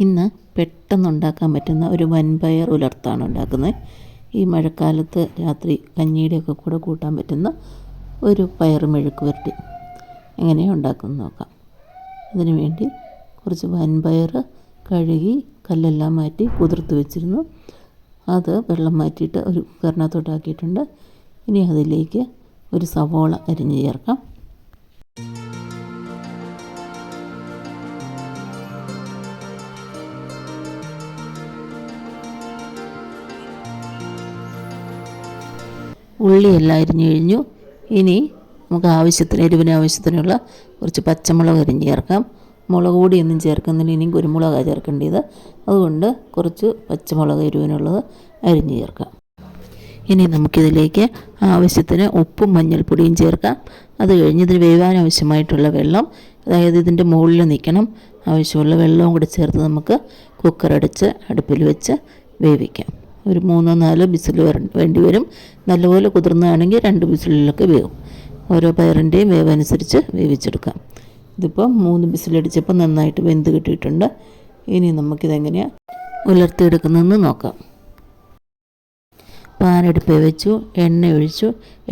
ഇന്ന് പെട്ടെന്ന് ഉണ്ടാക്കാൻ പറ്റുന്ന ഒരു വൻപയർ ഉലർത്താണ് ഉണ്ടാക്കുന്നത്. ഈ മഴക്കാലത്ത് രാത്രി കഞ്ഞിയുടെയൊക്കെ കൂടെ കൂട്ടാൻ പറ്റുന്ന ഒരു പയർ മെഴുക്ക് പുരട്ടി എങ്ങനെയാണ് ഉണ്ടാക്കുന്നത് നോക്കാം. അതിനു വേണ്ടി കുറച്ച് വൻപയർ കഴുകി കല്ലെല്ലാം മാറ്റി കുതിർത്ത് വെച്ചിരുന്നു. അത് വെള്ളം മാറ്റിയിട്ട് ഒരു കുക്കറിനകത്തോട്ടാക്കിയിട്ടുണ്ട്. ഇനി അതിലേക്ക് ഒരു സവോള അരിഞ്ഞ് ചേർക്കാം. ഉള്ളിയെല്ലാം അരിഞ്ഞു കഴിഞ്ഞു. ഇനി നമുക്ക് എരിവിന് ആവശ്യത്തിനുള്ള കുറച്ച് പച്ചമുളക് അരിഞ്ഞ് ചേർക്കാം. മുളക് പൊടിയൊന്നും ചേർക്കുന്നില്ല, ഇനിയും കുരുമുളകാണ് ചേർക്കേണ്ടത്. അതുകൊണ്ട് കുറച്ച് പച്ചമുളക് എരിവിനുള്ളത് അരിഞ്ഞ് ചേർക്കാം. ഇനി നമുക്കിതിലേക്ക് ആവശ്യത്തിന് ഉപ്പും മഞ്ഞൾപ്പൊടിയും ചേർക്കാം. അത് കഴിഞ്ഞ് ഇതിന് വേവാൻ ആവശ്യമായിട്ടുള്ള വെള്ളം, അതായത് ഇതിൻ്റെ മുകളിൽ നിൽക്കണം, ആവശ്യമുള്ള വെള്ളവും കൂടി ചേർത്ത് നമുക്ക് കുക്കറടച്ച് അടുപ്പിൽ വെച്ച് വേവിക്കാം. ഒരു 3-4 വിസിൽ വേണ്ടി വരും. നല്ലപോലെ കുതിർന്നതാണെങ്കിൽ 2 വിസിലിലൊക്കെ വേവും. ഓരോ പയറിൻ്റെയും വേവനുസരിച്ച് വേവിച്ചെടുക്കാം. ഇതിപ്പോൾ 3 വിസിലടിച്ചപ്പോൾ നന്നായിട്ട് വെന്ത് കിട്ടിയിട്ടുണ്ട്. ഇനി നമുക്കിതെങ്ങനെയാണ് ഉലർത്തിയെടുക്കുന്നതെന്ന് നോക്കാം. പാനടുപ്പ് വെച്ചു, എണ്ണ ഒഴിച്ചു.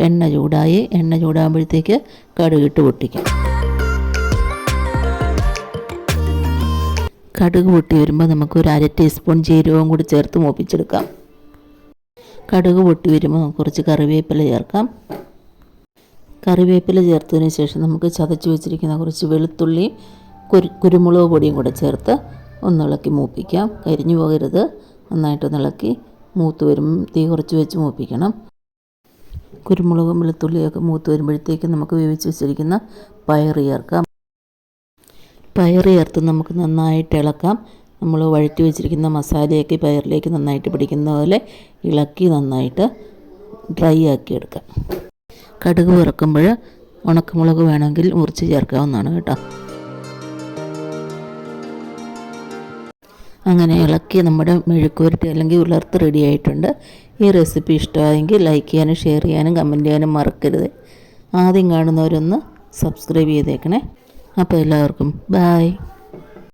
എണ്ണ ചൂടായി. എണ്ണ ചൂടാകുമ്പോഴത്തേക്ക് കടുകിട്ട് പൊട്ടിക്കാം. കടുക് പൊട്ടി വരുമ്പോൾ നമുക്ക് ഒരു 1/2 ടീസ്പൂൺ ജീരകവും കൂടി ചേർത്ത് മൂപ്പിച്ചെടുക്കാം. കടുക് പൊട്ടി വരുമ്പോൾ നമുക്ക് കുറച്ച് കറിവേപ്പില ചേർക്കാം. കറിവേപ്പില ചേർത്തതിന് ശേഷം നമുക്ക് ചതച്ച് വെച്ചിരിക്കുന്ന കുറച്ച് വെളുത്തുള്ളിയും കുരുമുളക് പൊടിയും കൂടെ ചേർത്ത് ഒന്നിളക്കി മൂപ്പിക്കാം. കരിഞ്ഞു പോകരുത്. നന്നായിട്ട് ഇളക്കി മൂത്ത് വരും. തീ കുറച്ച് വെച്ച് മൂപ്പിക്കണം. കുരുമുളകും വെളുത്തുള്ളിയൊക്കെ മൂത്ത് വരുമ്പോഴത്തേക്ക് നമുക്ക് വേവിച്ച് വെച്ചിരിക്കുന്ന പയർ ചേർക്കാം. പയർ ചേർത്ത് നമുക്ക് നന്നായിട്ട് ഇളക്കാം. നമ്മൾ വഴറ്റി വെച്ചിരിക്കുന്ന മസാലയൊക്കെ പയറിലേക്ക് നന്നായിട്ട് പിടിക്കുന്ന പോലെ ഇളക്കി നന്നായിട്ട് ഡ്രൈ ആക്കി എടുക്കാം. കടുക് വറുക്കുമ്പോൾ ഉണക്കമുളക് വേണമെങ്കിൽ മുറിച്ച് ചേർക്കാവുന്നതാണ് കേട്ടോ. അങ്ങനെ ഇളക്കി നമ്മുടെ മെഴുക്ക് പുരട്ടി അല്ലെങ്കിൽ ഉലർത്ത് റെഡി ആയിട്ടുണ്ട്. ഈ റെസിപ്പി ഇഷ്ടമായെങ്കിൽ ലൈക്ക് ചെയ്യാനും ഷെയർ ചെയ്യാനും കമൻറ്റ് ചെയ്യാനും മറക്കരുത്. ആദ്യം കാണുന്നവരൊന്ന് സബ്സ്ക്രൈബ് ചെയ്തേക്കണേ. അപ്പോൾ എല്ലാവർക്കും ബായ്.